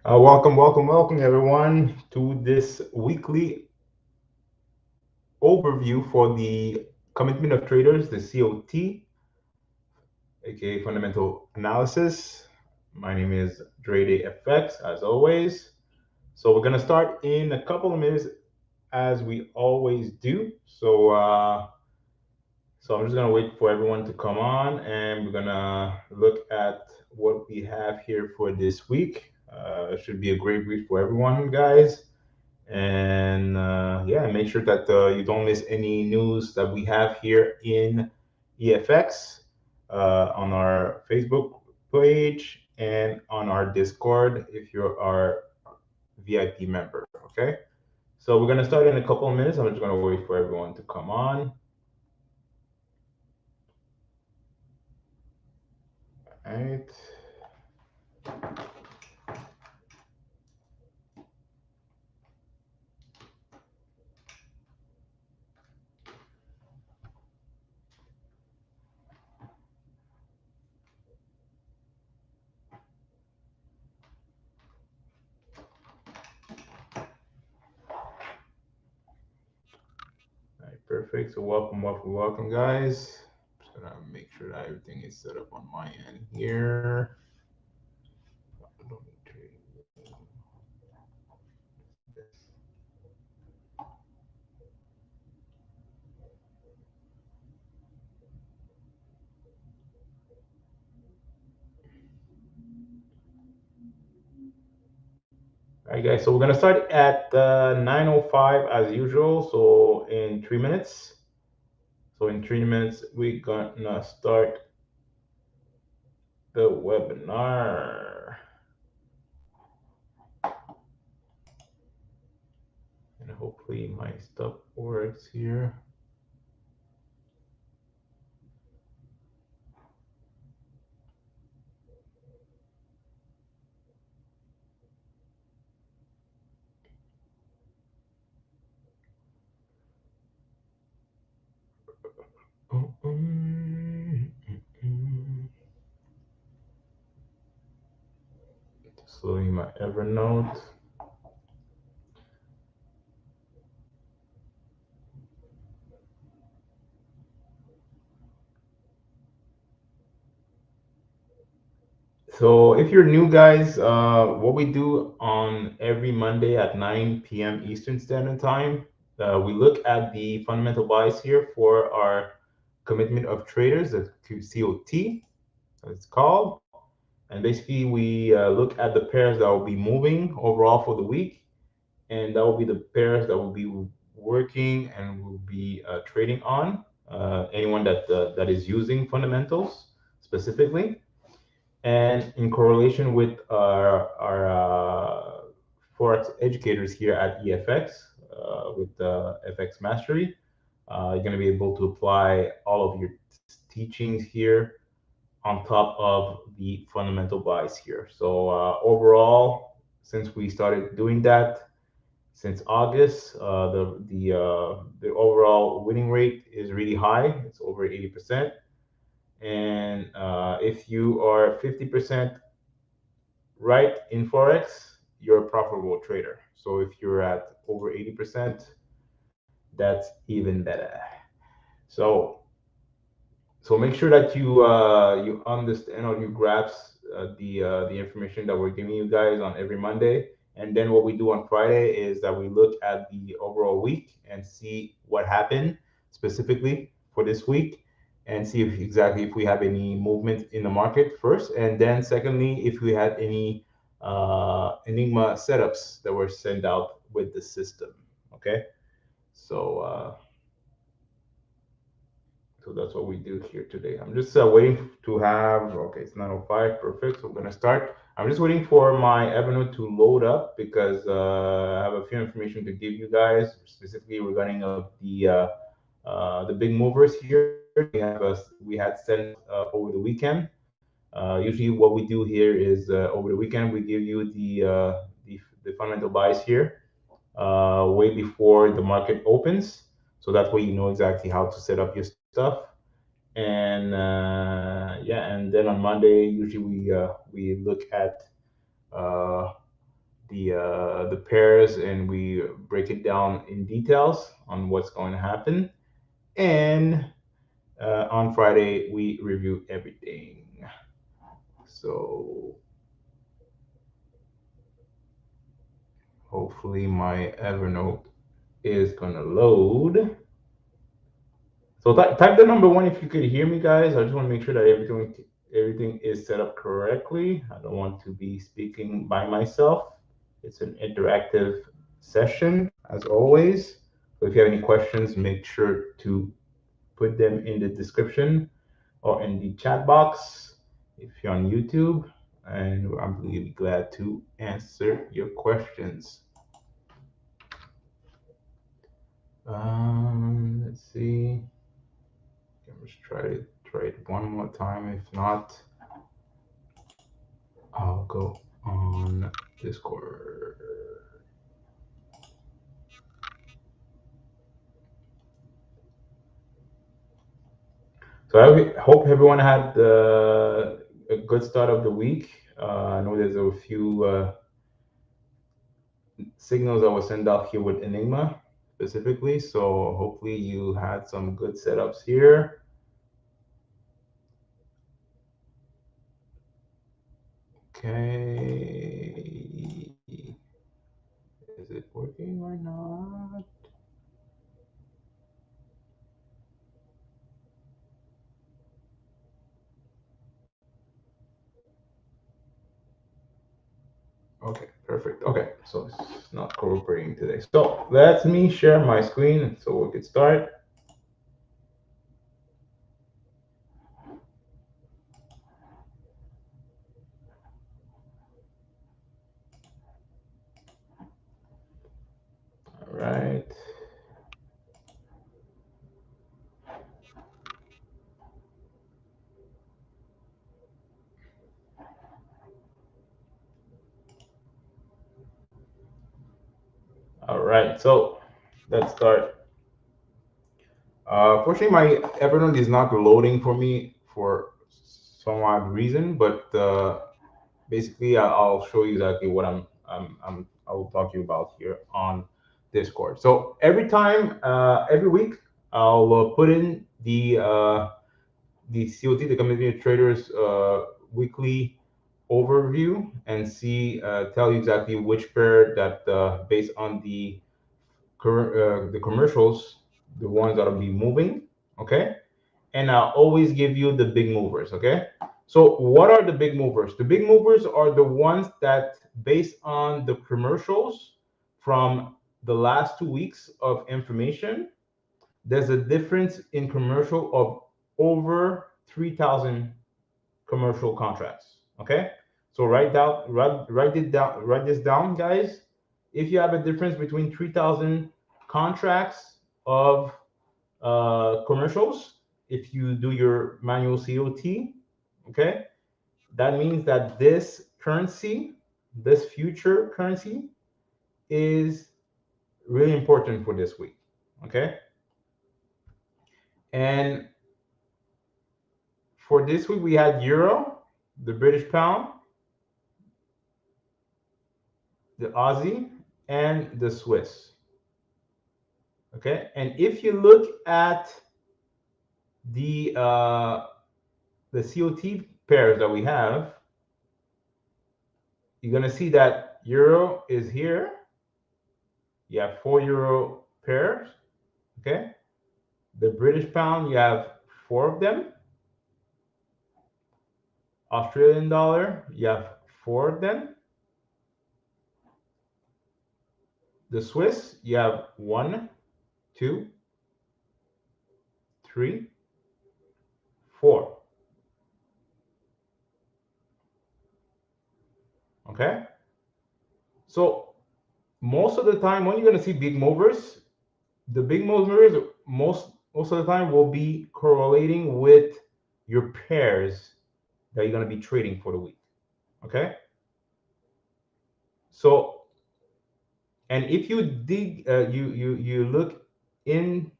Welcome, everyone, to this weekly overview for the Commitment of Traders, the COT, aka Fundamental Analysis. My name is Drede FX, as always. So we're gonna start in a couple of minutes, as we always do. So I'm just gonna wait for everyone to come on, and we're gonna look at what we have here for this week. It should be a great week for everyone, guys. And yeah, make sure that you don't miss any news that we have here in EFX on our Facebook page and on our Discord if you're our VIP member. Okay, so we're gonna start in a couple of minutes. I'm just gonna wait for everyone to come on. All right. All right, perfect. So welcome, guys. Just gonna make sure that everything is set up on my end here. All right, guys. So we're gonna start at 9:05 as usual. So in 3 minutes. So in 3 minutes, we're gonna start the webinar, and hopefully my stuff works here. Just loading my Evernote. So if you're new, guys, what we do on every Monday at 9 p.m. Eastern Standard Time, we look at the fundamental buys here for our Commitment of Traders, the COT, as it's called. And basically, we look at the pairs that will be moving overall for the week, and that will be the pairs that will be working and will be trading on. Anyone that is using fundamentals specifically, and in correlation with our forex educators here at EFX with FX Mastery, you're going to be able to apply all of your teachings here on top of the fundamental buys here. So overall, since we started doing that since August, the overall winning rate is really high. It's over 80%. And if you are 50% right in forex, you're a profitable trader. So if you're at over 80%, that's even better. So so make sure that you understand or you grasp the information that we're giving you guys on every Monday. And then what we do on Friday is that we look at the overall week and see what happened specifically for this week, and see if exactly if we have any movement in the market first, and then secondly, if we had any Enigma setups that were sent out with the system. Okay, so. So that's what we do here today. I'm just waiting to have, okay, it's 9:05, perfect. So we're gonna start. I'm just waiting for my Evernote to load up because I have a few information to give you guys, specifically regarding of the big movers here that we had sent over the weekend. Usually, what we do here is over the weekend we give you the fundamental buys here way before the market opens, so that way you know exactly how to set up your stuff. And yeah, and then on Monday usually we look at uh, the pairs, and we break it down in details on what's going to happen. And on Friday we review everything. So hopefully my Evernote is gonna load. So type the number one if you could hear me, guys. I just want to make sure that everything is set up correctly. I don't want to be speaking by myself. It's an interactive session, as always. So if you have any questions, make sure to put them in the description or in the chat box if you're on YouTube, and I'm really glad to answer your questions. Let's see. Let's try it one more time. If not, I'll go on Discord. So I hope everyone had a good start of the week. I know there's a few signals I was sent out here with Enigma specifically. So hopefully you had some good setups here. Okay. Is it working or not? Okay, perfect. Okay, so it's not cooperating today. So let me share my screen so we can start. All right. All right, so let's start. Fortunately, my Evernote is not loading for me for some odd reason, but basically, I'll show you exactly what I will talk to you about here on Discord. So every week, I'll put in the COT, the Commitment of Traders weekly overview, and tell you exactly which pair that based on the commercials, the ones that'll be moving, okay? And I'll always give you the big movers, okay? So what are the big movers? The big movers are the ones that, based on the commercials from the last 2 weeks of information, there's a difference in commercial of over 3,000 commercial contracts, okay? So write this down, guys. If you have a difference between 3,000 contracts of commercials, if you do your manual COT, okay, that means that this currency, this future currency, is really important for this week, okay? And for this week, we had euro, the British pound, the Aussie, and the Swiss. Okay, and if you look at the COT pairs that we have, you're gonna see that euro is here. You have 4 euro pairs. Okay, the British pound, you have 4 of them. Australian dollar, you have 4 of them. The Swiss, you have 1, 2, 3, 4. Okay, so most of the time when you're going to see big movers, the big movers most of the time will be correlating with your pairs that you're going to be trading for the week. Okay, so, and if you dig you look in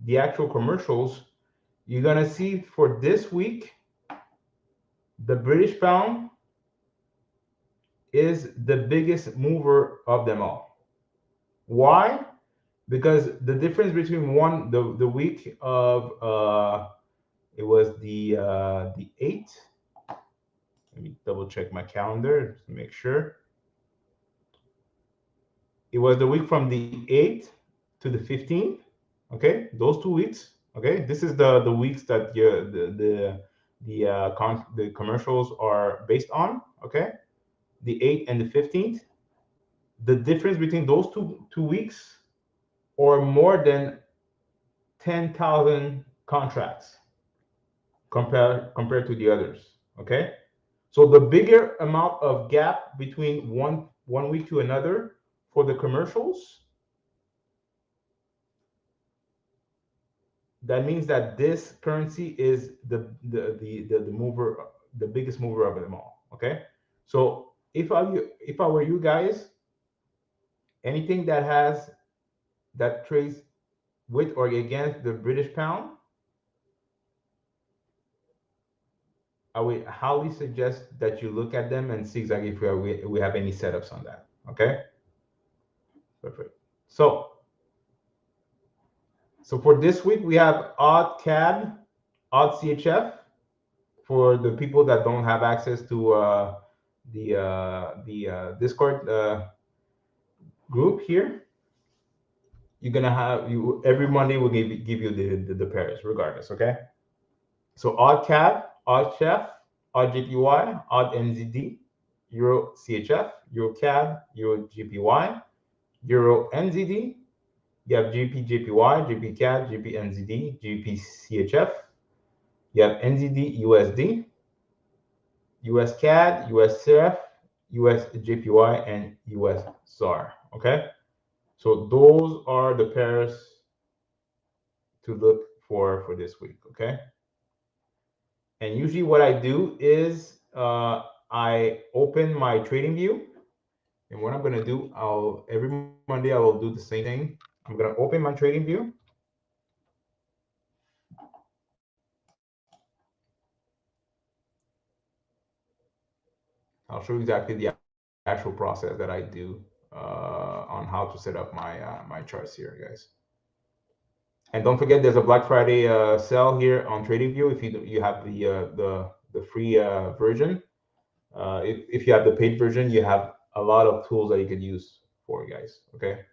the actual commercials, you're going to see for this week the British pound is the biggest mover of them all. Why? Because the difference between the week of it was the 8th. Let me double check my calendar to make sure. It was the week from the 8th to the 15th. Okay, those 2 weeks. Okay, this is the weeks that the commercials are based on. Okay, the 8th and the 15th. The difference between those two weeks, or more than 10,000 contracts compared to the others. Okay, so the bigger amount of gap between one week to another for the commercials, that means that this currency is the mover, the biggest mover of them all. Okay, so if I were you guys, anything that trades with or against the British pound, I would highly suggest that you look at them and see exactly if we have any setups on that. Okay, perfect. So for this week we have odd CAD, odd CHF. For the people that don't have access to the Discord group here, you're gonna have you every Monday we'll give you the pairs regardless. Okay. So odd CAD, odd chef, odd JPY, odd NZD, Euro CHF, Euro CAD, Euro GPY, Euro NZD. You have GP JPY, GP CAD, GP NZD, GP CHF. You have NZD USD, US CAD, US CF, US JPY, and US ZAR. Okay, so those are the pairs to look for this week. Okay, and usually what I do is I open my trading view, and what I'm gonna do, every Monday I will do the same thing. I'm gonna open my trading view. I'll show you exactly the actual process that I do on how to set up my charts here, guys. And don't forget, there's a Black Friday sale here on TradingView. If you have the free version, if you have the paid version, you have a lot of tools that you could use for you guys. Okay,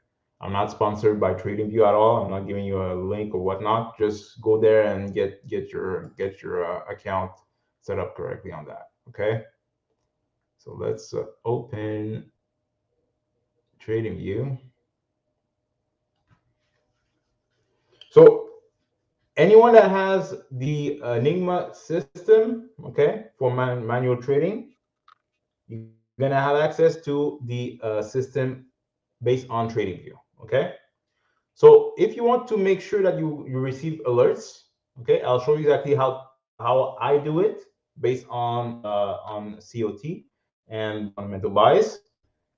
I'm not sponsored by TradingView at all. I'm not giving you a link or whatnot. Just go there and get your account set up correctly on that. Okay, so let's open TradingView. So anyone that has the Enigma system, okay, for manual trading, you're gonna have access to the system based on TradingView, okay? So if you want to make sure that you receive alerts, okay, I'll show you exactly how I do it based on COT and fundamental bias,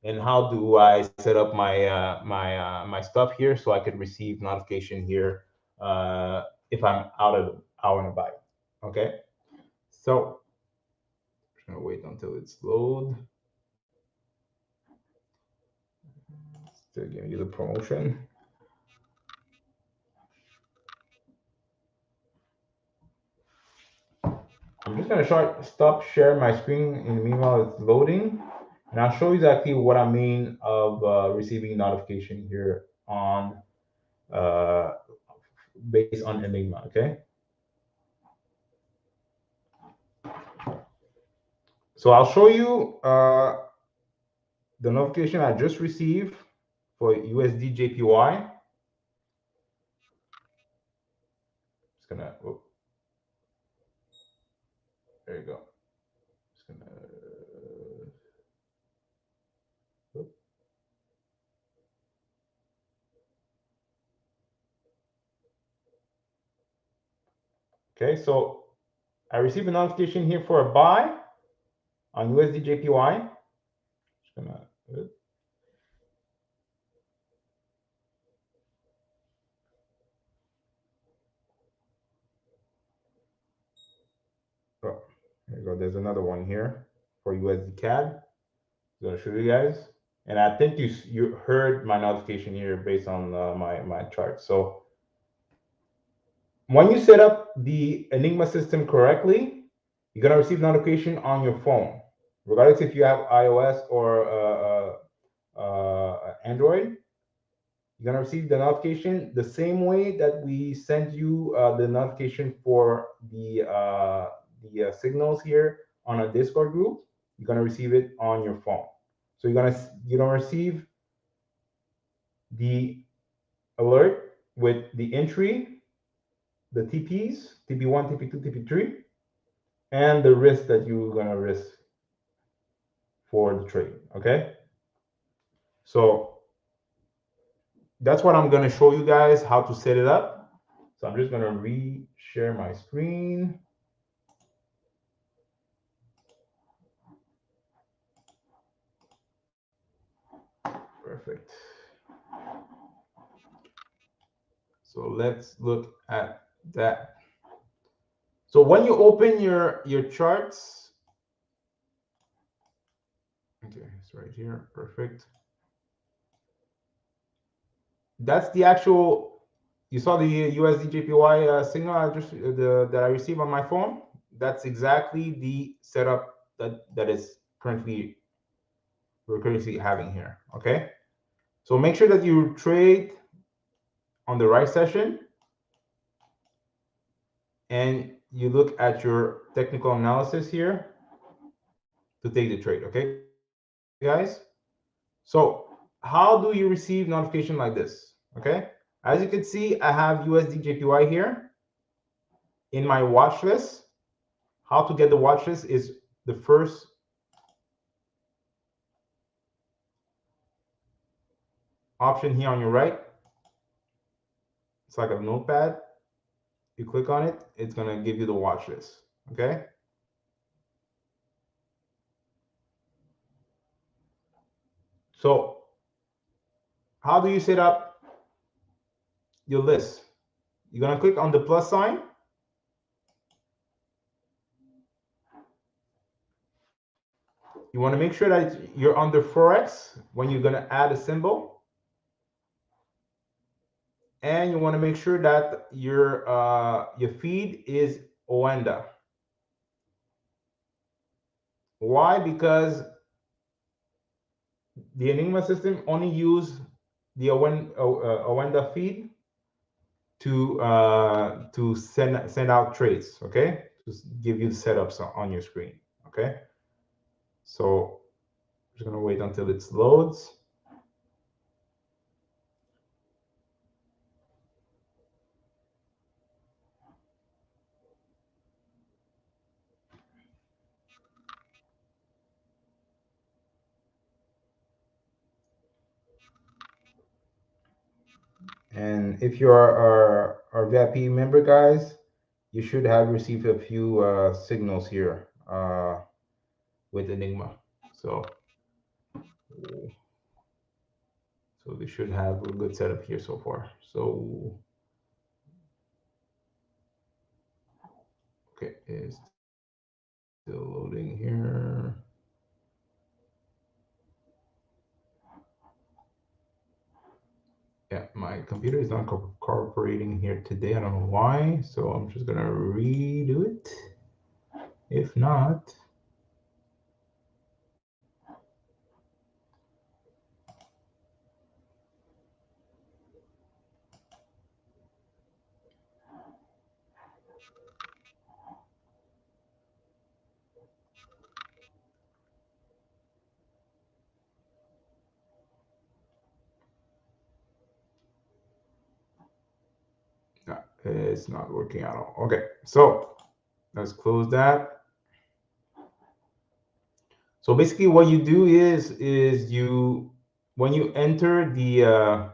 and how do I set up my stuff here so I could receive notification here if I'm out and about. Okay, so I'm gonna wait until it's load. Still giving you the promotion. I'm just gonna stop sharing my screen in the meanwhile it's loading, and I'll show you exactly what I mean of receiving notification here on uh, based on Enigma. Okay, so I'll show you the notification I just received for USD JPY. Just gonna, oh, there you go. Just gonna, oh. Okay, so I received a notification here for a buy on USD JPY. Just gonna, oh, there you go. There's another one here for USD CAD. I'm gonna show you guys. And I think you heard my notification here based on my chart. So when you set up the Enigma system correctly, you're gonna receive notification on your phone, regardless if you have iOS or Android. You're gonna receive the notification the same way that we send you the notification for the signals here on a Discord group. You're gonna receive it on your phone. So you're gonna receive the alert with the entry, the TPs, TP1, TP2, TP3, and the risk that you're gonna risk for the trade. Okay. So that's what I'm gonna show you guys how to set it up. So I'm just gonna re-share my screen. Perfect. So let's look at that. So when you open your charts, okay, it's right here. Perfect. That's the actual. You saw the USD JPY signal that I received on my phone. That's exactly the setup that is we're currently having here. Okay. So make sure that you trade on the right session and you look at your technical analysis here to take the trade. Okay, guys. So how do you receive notification like this? Okay, as you can see, I have USD JPY here in my watch list. How to get the watch list is the first option here on your right. It's like a notepad. You click on it, it's gonna give you the watch list. Okay. So how do you set up your list? You're gonna click on the plus sign. You want to make sure that you're under Forex when you're gonna add a symbol, and you want to make sure that your feed is Oenda. Why? Because the Enigma system only use the Oenda feed to send out trades. Okay, to give you the setups on your screen. Okay, so I'm just gonna wait until it loads. And if you are our VIP member, guys, you should have received a few signals here with Enigma. So they should have a good setup here so far. So okay, it's still loading here. Yeah, my computer is not cooperating here today. I don't know why. So I'm just gonna redo it. If not, no, it's not working at all. Okay, so let's close that. So basically, what you do is you when you enter the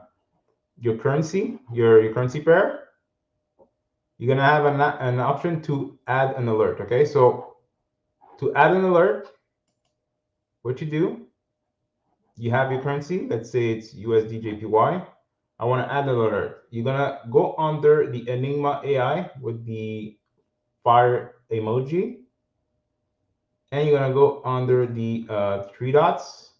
your currency, your currency pair, you're gonna have an option to add an alert. Okay, so to add an alert, what you do, you have your currency. Let's say it's USD JPY. I want to add an alert. You're gonna go under the Enigma AI with the fire emoji, and you're gonna go under the three dots,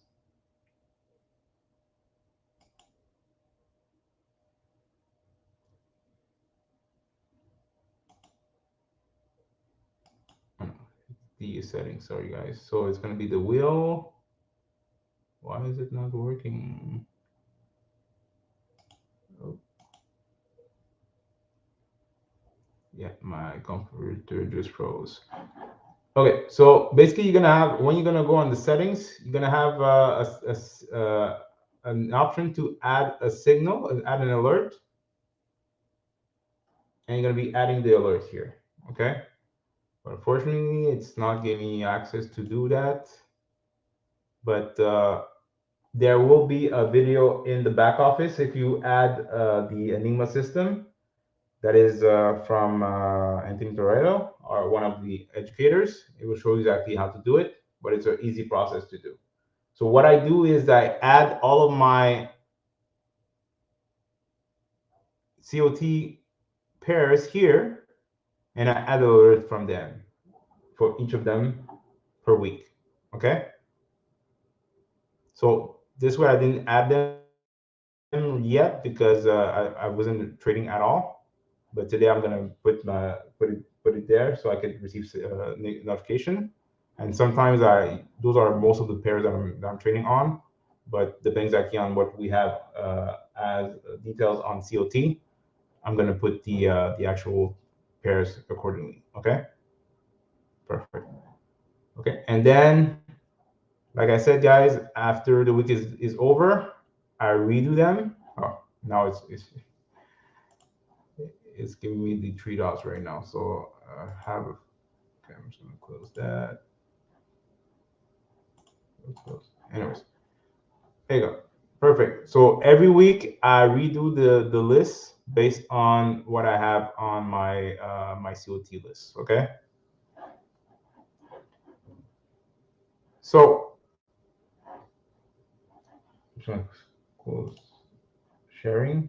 the settings. Sorry, guys. So it's gonna be the wheel. Why is it not working? Oh, yeah, my computer just froze. Okay, so basically, you're gonna have when you're gonna go on the settings, you're gonna have an option to add a signal, add an alert, and you're gonna be adding the alert here. Okay, but unfortunately, it's not giving me access to do that. But there will be a video in the back office if you add the Enigma system. That is from Anthony Toretto, or one of the educators. It will show you exactly how to do it, but it's an easy process to do. So what I do is I add all of my COT pairs here, and I add a alert from them for each of them per week. Okay. So this way I didn't add them yet because I wasn't trading at all. But today I'm gonna put it there so I could receive notification. And sometimes those are most of the pairs that I'm trading on. But depends actually on what we have as details on COT. I'm gonna put the actual pairs accordingly. Okay, perfect. Okay, and then like I said, guys, after the week is over, I redo them. Oh, now it's giving me the three dots right now. So okay, I'm just gonna close that. Close. Anyways, there you go. Perfect. So every week I redo the list based on what I have on my COT list. Okay. So I'm just gonna close sharing.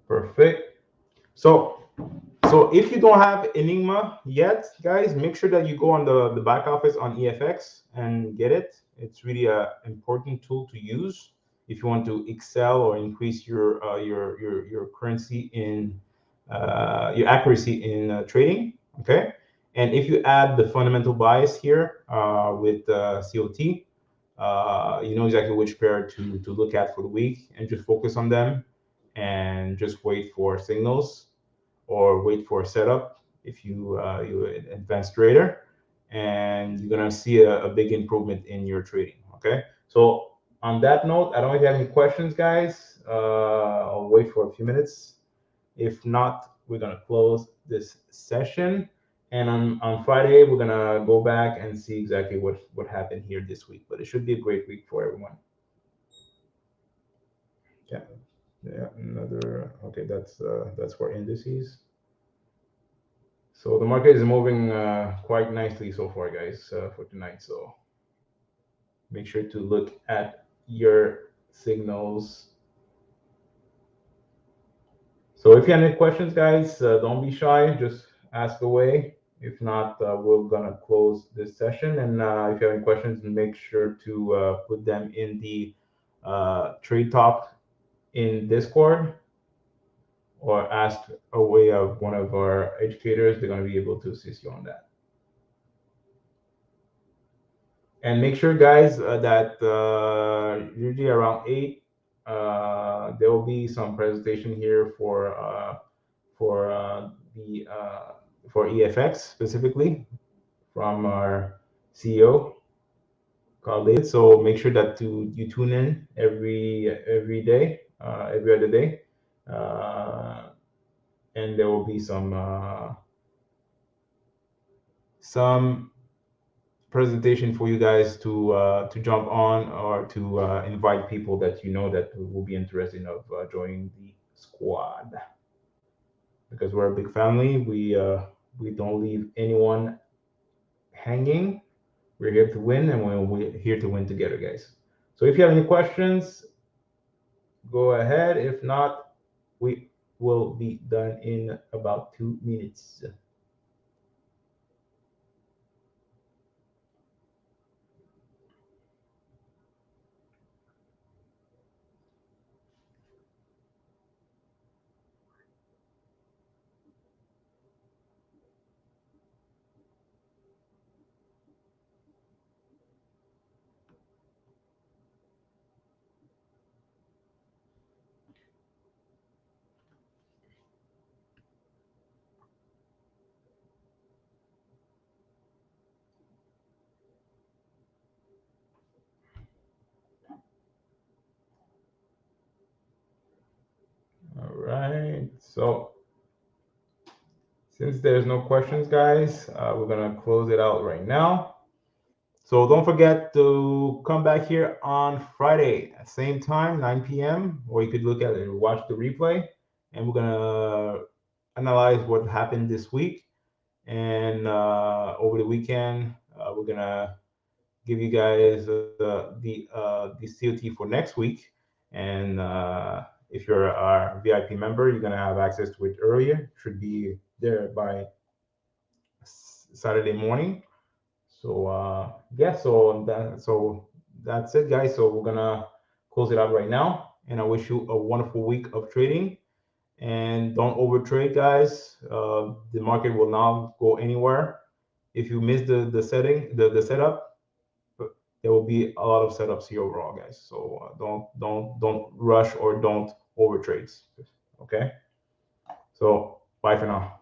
Perfect. So So if you don't have Enigma yet, guys, make sure that you go on the back office on EFX and get it. It's really an important tool to use if you want to excel or increase your currency in your accuracy in trading. Okay, and if you add the fundamental bias here with COT, you know exactly which pair to look at for the week, and just focus on them and just wait for signals or wait for a setup if you're an advanced trader, and you're gonna see a big improvement in your trading. Okay, so on that note, I don't know if you have any questions, guys. I'll wait for a few minutes. If not, we're gonna close this session, and on Friday we're gonna go back and see exactly what happened here this week. But it should be a great week for everyone. Yeah, yeah. Another okay. That's for indices. So the market is moving quite nicely so far, guys, for tonight. So make sure to look at your signals. So if you have any questions, guys, don't be shy. Just ask away. If not, we're gonna close this session. And if you have any questions, make sure to put them in the trade talk in Discord, or ask away of one of our educators. They're gonna be able to assist you on that. And make sure, guys, that usually around 8, there will be some presentation here for the for EFX specifically from our CEO, Carl David. So make sure that you tune in every day, every other day, and there will be some presentation for you guys to jump on, or to invite people that you know that will be interested of joining the squad, because we're a big family. We don't leave anyone hanging. We're here to win, and we're here to win together, guys. So if you have any questions, go ahead. If not, we will be done in about 2 minutes. So since there's no questions, guys, we're gonna close it out right now. So don't forget to come back here on Friday at same time, 9 p.m., or you could look at it and watch the replay. And we're gonna analyze what happened this week. And over the weekend, we're gonna give you guys the COT for next week. And if you're our VIP member, you're gonna have access to it earlier. Should be there by Saturday morning. So yeah, so that's it, guys. So we're gonna close it out right now, and I wish you a wonderful week of trading. And don't overtrade, guys. The market will not go anywhere. If you miss the setup, there will be a lot of setups here overall, guys. So don't rush or don't overtrade. Okay. So bye for now.